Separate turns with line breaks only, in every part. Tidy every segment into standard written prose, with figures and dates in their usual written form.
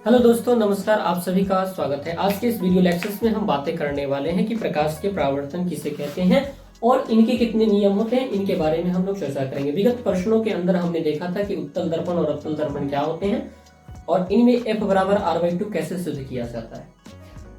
Hello दोस्तों, नमस्कार। आप सभी का स्वागत है। आज के इस वीडियो लेक्चर्स में हम बातें करने वाले हैं कि प्रकाश के परावर्तन किसे कहते हैं और इनके कितने नियम होते हैं, इनके बारे में हम लोग चर्चा करेंगे। विगत प्रश्नों के अंदर हमने देखा था कि उत्तल दर्पण और अवतल दर्पण क्या होते हैं और इनमें F बराबर R/2 कैसे सिद्ध किया जाता है।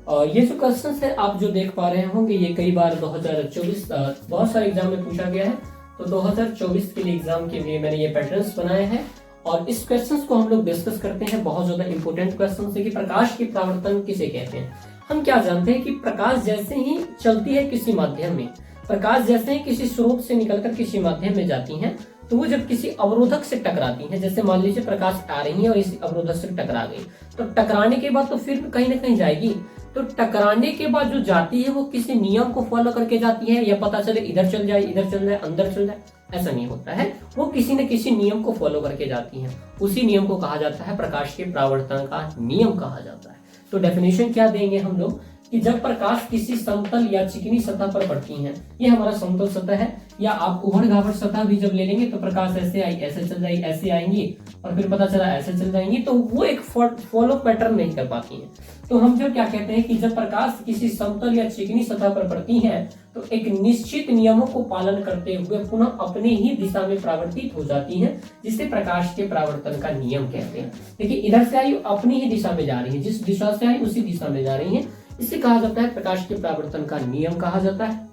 और ये जो क्वेश्चन है आप जो देख पा रहे होंगे, ये कई बार 2024 बहुत सारे एग्जाम में पूछा गया है। तो 2024 के लिए एग्जाम के लिए मैंने ये पैटर्न्स बनाए हैं और इस क्वेश्चंस को हम लोग डिस्कस करते हैं। बहुत ज्यादा इंपॉर्टेंट क्वेश्चन है कि प्रकाश की परावर्तन किसे कहते हैं। हम क्या जानते हैं कि प्रकाश जैसे ही चलती है किसी माध्यम में, प्रकाश जैसे ही किसी स्रोत से निकलकर किसी माध्यम में जाती हैं, तो वो जब किसी अवरोधक से टकराती हैं, जैसे मान लीजिए प्रकाश आ रही है और इस अवरोधक से टकरा गई, तो टकराने के बाद तो फिर कहीं ना कहीं जाएगी। तो टकराने के बाद जो जाती है वो किसी नियम को फॉलो करके जाती है, या पता चले इधर चल जाए, इधर चल जाए, अंदर चल जाए, ऐसा नहीं होता है। वो किसी न किसी नियम को फॉलो करके जाती हैं। उसी नियम को कहा जाता है प्रकाश के परावर्तन का नियम कहा जाता है। तो डेफिनेशन क्या देंगे हम लोग कि जब प्रकाश किसी समतल या चिकनी सतह पर पड़ती है, ये हमारा समतल सतह है, या आप उभड़ घावड़ सतह भी जब ले लेंगे तो प्रकाश ऐसे आई, ऐसे चल जाएगी, ऐसे आएंगी और फिर पता चला ऐसे चल जाएंगी, तो वो एक फॉलो पैटर्न नहीं कर पाती हैं। तो हम जो क्या कहते हैं कि जब प्रकाश किसी समतल या चिकनी सतह पर पड़ती है तो एक निश्चित नियमों को पालन करते हुए पुनः अपने ही दिशा में परावर्तित हो जाती हैं, जिसे प्रकाश के परावर्तन का नियम कहते हैं। देखिए, इधर से आई अपनी ही दिशा में जा रही है, जिस दिशा से आई उसी दिशा में जा रही है, इसे कहा जाता है प्रकाश के परावर्तन का नियम कहा जाता है।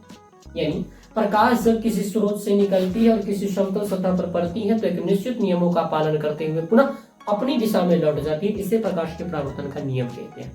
यानी प्रकाश जब किसी स्रोत से निकलती है और किसी समतल सतह पर पड़ती है तो एक निश्चित नियमों का पालन करते हुए पुनः अपनी दिशा में लौट जाती है, इसे प्रकाश के परावर्तन का नियम कहते हैं।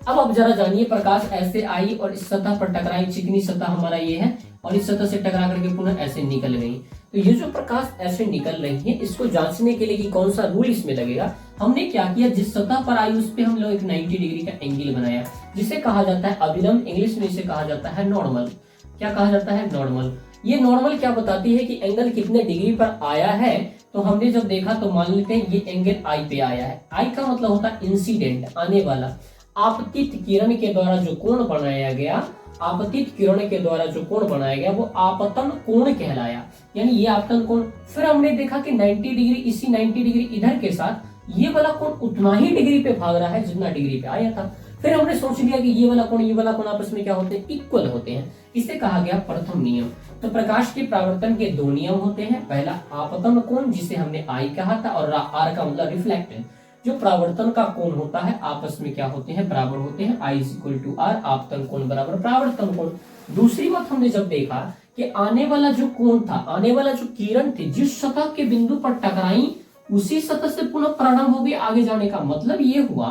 अब आप जरा जानिए, प्रकाश ऐसे आई और इस सतह पर टकराई, चिकनी सतह हमारा ये है, और इस सतह से टकरा करके पुनः ऐसे निकल गई। तो ये जो प्रकाश ऐसे निकल रही है, इसको जांचने के लिए कि कौन सा रूल इसमें लगेगा, हमने क्या किया, जिस सतह पर आई उस पे हम लोग एक 90 डिग्री का एंगल बनाया, जिसे कहा जाता है अभिलंब। इंग्लिश में इसे कहा जाता है नॉर्मल। क्या कहा जाता है? नॉर्मल। ये नॉर्मल क्या बताती है कि एंगल कितने डिग्री पर आया है। तो हमने जब देखा तो मान लेते हैं ये एंगल आई पे आया है। आई का मतलब होता है इंसिडेंट, आने वाला। आपतित किरण के द्वारा जो कोण बनाया गया, आपतित किरण के द्वारा जो कोण बनाया गया वो आपतन कोण कहलाया, यानी ये आपतन कोण। फिर हमने देखा कि 90 डिग्री, इसी 90 डिग्री इधर के साथ ये वाला कोण उतना ही डिग्री पे भाग रहा है जितना डिग्री पे आया था। फिर हमने सोच लिया कि ये वाला कोण आपस में क्या होते हैं, इक्वल होते हैं। इसे कहा गया प्रथम नियम। तो प्रकाश के परावर्तन के दो नियम होते हैं। पहला आपतन कोण, जिसे हमने आई कहा था, और आर का मतलब रिफ्लेक्टेड। जो परावर्तन का कोण होता है आपस में क्या होते हैं, बराबर होते हैं। I = R, आपतन कोण बराबर परावर्तन कोण। दूसरी बात हमने जब देखा कि आने वाला जो कोण था, आने वाला जो किरण थी, जिस सतह के बिंदु पर टकराई उसी सतह से पुनः परिणाम हो गया आगे जाने का। मतलब ये हुआ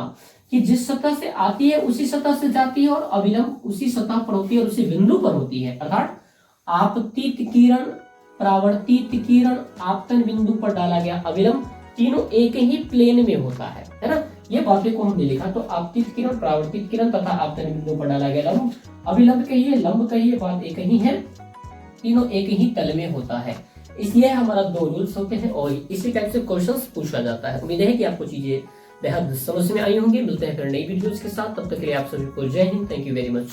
कि जिस सतह से आती है उसी सतह से जाती है और अभिलंब उसी सतह पर होती है और उसी बिंदु पर होती है। अर्थात आपतित किरण, परावर्तित किरण, आपतन बिंदु पर डाला गया अभिलंब, तीनों एक ही प्लेन में होता है ना। ये बातें को हमने लिखा। तो आपतित किरण, परावर्तित किरण तथा आपतन बिंदु पर डाला गया लंब, अभिलंब कहिए, लंब कहिए, बात एक ही है, तीनों एक ही तल में होता है। इसलिए हमारा दो रूल्स होते हैं और इसी टाइप से क्वेश्चंस पूछा जाता है। उम्मीद है कि आपको चीजें बेहद समझ में आई होंगी। मिलते हैं फिर नई वीडियोस के साथ, तब तक के लिए आप सभी को जय Hind. Thank you very much.